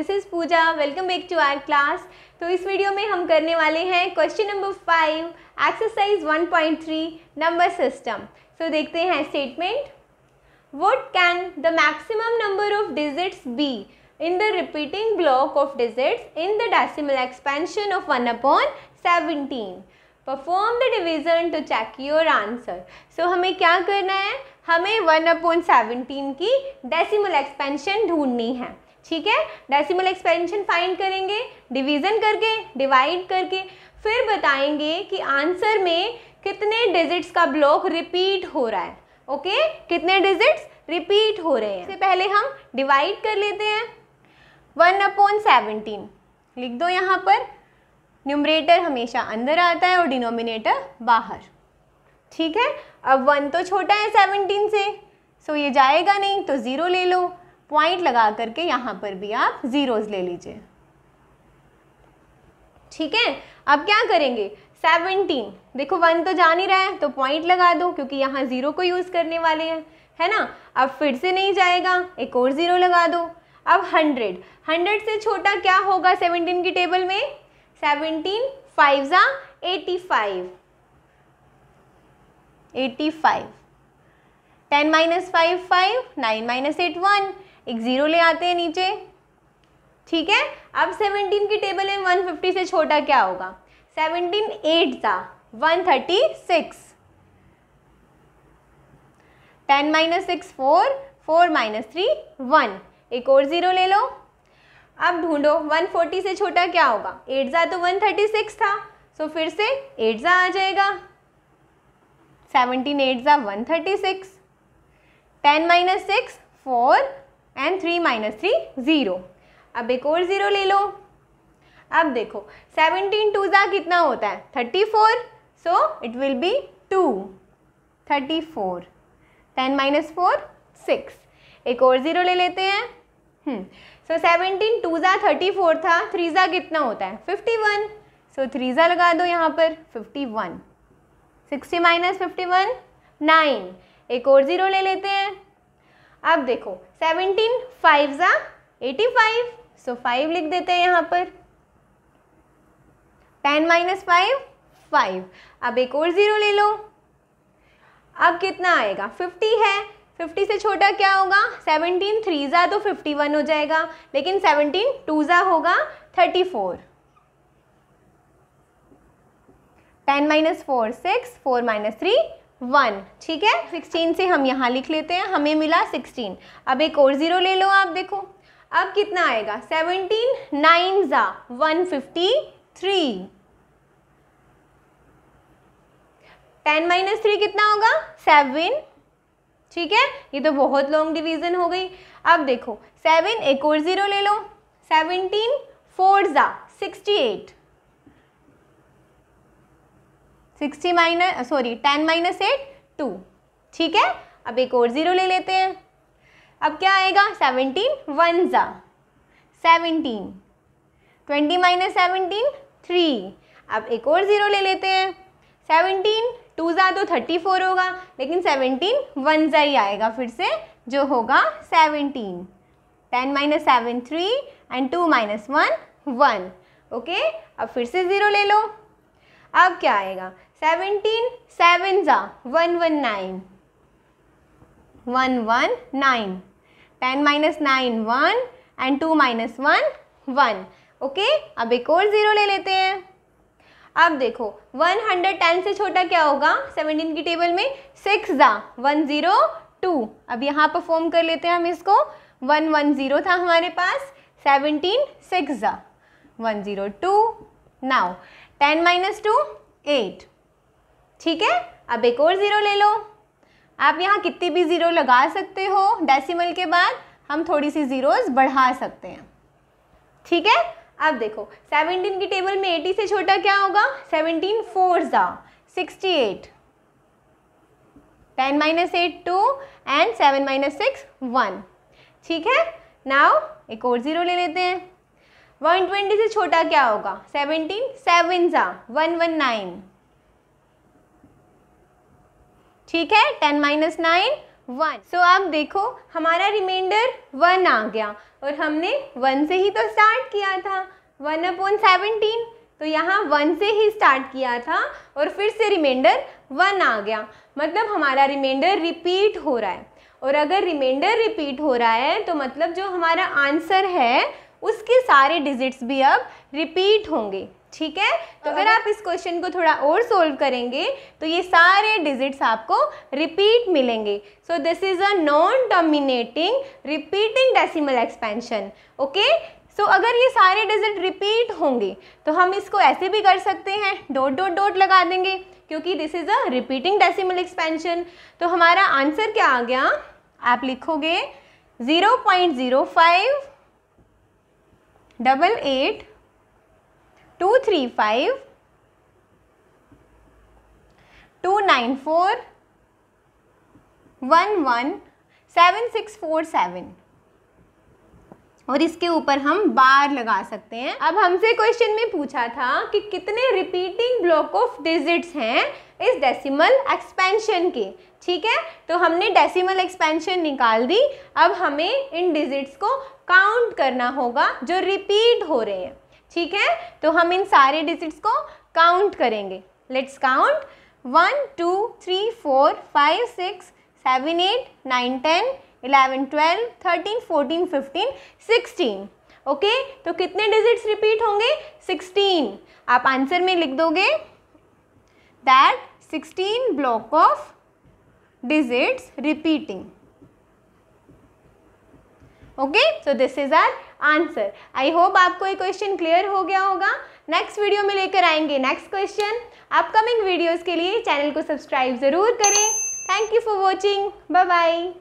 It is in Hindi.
This is Pooja. Welcome back to our class. तो इस वीडियो में हम करने वाले हैं question number 5 exercise 1.3 number system. So देखते हैं statement. What can the maximum number of digits be in the repeating block of digits in the decimal expansion of 1/17. Perform the division to check your answer. So हमें क्या करना है, हमें 1/17 की डेसिमल एक्सपेंशन ढूंढनी है। ठीक है, डेसिमल एक्सपेंशन फाइंड करेंगे डिवीज़न करके, डिवाइड करके, फिर बताएंगे कि आंसर में कितने डिजिट्स का ब्लॉक रिपीट हो रहा है। ओके, कितने डिजिट्स रिपीट हो रहे हैं। इससे पहले हम डिवाइड कर लेते हैं। 1/17 लिख दो यहाँ पर। न्यूमरेटर हमेशा अंदर आता है और डिनोमिनेटर बाहर। ठीक है, अब 1 तो छोटा है 17 से, सो ये जाएगा नहीं, तो 0 ले लो। पॉइंट लगा करके यहाँ पर भी आप जीरोस ले लीजिए। ठीक है, अब क्या करेंगे, 17 देखो 1 तो जा नहीं रहा है, तो पॉइंट लगा दो क्योंकि यहाँ 0 को यूज़ करने वाले हैं, है ना। अब फिर से नहीं जाएगा, एक और 0 लगा दो। अब 100 से छोटा क्या होगा 17 की टेबल में, 17 5 85, 85। 10 - 5 5, 9 - 8 1, एक 0 ले आते हैं नीचे। ठीक है, अब 17 की टेबल में 150 से छोटा क्या होगा, 17 8 136, 10 - 6 4, 4 - 3 1, एक और 0 ले लो। अब ढूंढो 140 से छोटा क्या होगा, 8 तो 136 था, सो फिर से 8 आ जाएगा। 17 8 136, 10 - 6 4 एंड 3 - 3 0। अब एक और 0 ले लो। अब देखो 17 2 कितना होता है 34, सो इट विल बी 2 34। 10 - 4 6, एक और 0 ले लेते हैं। सो 17 2 34 था, 3 कितना होता है 51, सो 3 लगा दो यहाँ पर 51। 60 - 51 9, एक और 0 ले लेते हैं। अब देखो 17 5 85, सो 5 लिख देते हैं यहाँ पर। 10 - 5 5, अब एक और 0 ले लो। अब कितना आएगा 50 है, 50 से छोटा क्या होगा, 17 3 तो 51 हो जाएगा, लेकिन 17 2 होगा 34। 10 - 4 6, 4 - 3 1। ठीक है, 16 से हम यहाँ लिख लेते हैं, हमें मिला 16। अब एक और 0 ले लो। आप देखो अब कितना आएगा, 17 9 153, 10 - 3 कितना होगा 7। ठीक है, ये तो बहुत लॉन्ग डिवीजन हो गई। अब देखो 7, एक और 0 ले लो। 17 4 68, 10 - 8 2। ठीक है, अब एक और 0 ले लेते हैं। अब क्या आएगा 17 1 17, 20 - 17 3। अब एक और 0 ले लेते हैं। 17 2 तो 34 होगा, लेकिन 17 1 ही आएगा फिर से, जो होगा 17। 10 - 7 3 एंड 2 - 1 1। ओके, अब फिर से 0 ले लो। अब क्या आएगा 17 7 119, 119। 10 - 9 1 एंड 2 - 1 1। ओके, अब एक और 0 ले लेते हैं। अब देखो 110 से छोटा क्या होगा 17 की टेबल में, 6 102। अब यहाँ परफॉर्म कर लेते हैं हम इसको। 110 था हमारे पास, 17 6 102। नाउ 10 - 2 8। ठीक है, अब एक और 0 ले लो। आप यहाँ कितनी भी 0 लगा सकते हो, डेसिमल के बाद हम थोड़ी सी जीरोस बढ़ा सकते हैं। ठीक है, अब देखो 17 की टेबल में 80 से छोटा क्या होगा, 17 4 68, 10 - 8 2 एंड 7 - 6 1। ठीक है, नाउ एक और 0 ले लेते हैं। 120 से छोटा क्या होगा, 17 7 119। ठीक है, 10 - 9 1। सो अब देखो हमारा रिमाइंडर 1 आ गया और हमने 1 से ही तो स्टार्ट किया था, 1/17, तो यहाँ 1 से ही स्टार्ट किया था और फिर से रिमाइंडर 1 आ गया, मतलब हमारा रिमाइंडर रिपीट हो रहा है। और अगर रिमाइंडर रिपीट हो रहा है तो मतलब जो हमारा आंसर है उसके सारे डिजिट्स भी अब रिपीट होंगे, ठीक है। तो अगर आप इस क्वेश्चन को थोड़ा और सोल्व करेंगे तो ये सारे डिजिट्स आपको रिपीट मिलेंगे। So this is a non terminating repeating decimal expansion, okay. So अगर ये सारे डिजिट रिपीट होंगे तो हम इसको ऐसे भी कर सकते हैं, डॉट डॉट डॉट लगा देंगे, क्योंकि this is a repeating decimal expansion. तो हमारा आंसर क्या आ गया, आप लिखोगे 0.05 88 235 294 11 7647 और इसके ऊपर हम बार लगा सकते हैं। अब हमसे क्वेश्चन में पूछा था कि कितने रिपीटिंग ब्लॉक ऑफ डिजिट्स हैं इस डेसिमल एक्सपेंशन के, ठीक है। तो हमने डेसिमल एक्सपेंशन निकाल दी, अब हमें इन डिजिट्स को काउंट करना होगा जो रिपीट हो रहे हैं, ठीक है। तो हम इन सारे डिजिट्स को काउंट करेंगे। Let's count 1 2 3 4 5 6 7 8 9 10 11 12 13 14 15 16, okay. तो कितने डिजिट्स रिपीट होंगे, 16। आप आंसर में लिख दोगे that 16 block of digits repeating, okay, so this is our answer. I hope आपको ये क्वेश्चन क्लियर हो गया होगा। नेक्स्ट वीडियो में लेकर आएंगे नेक्स्ट क्वेश्चन। अपकमिंग वीडियोस के लिए चैनल को सब्सक्राइब जरूर करें। Thank you for watching, bye bye.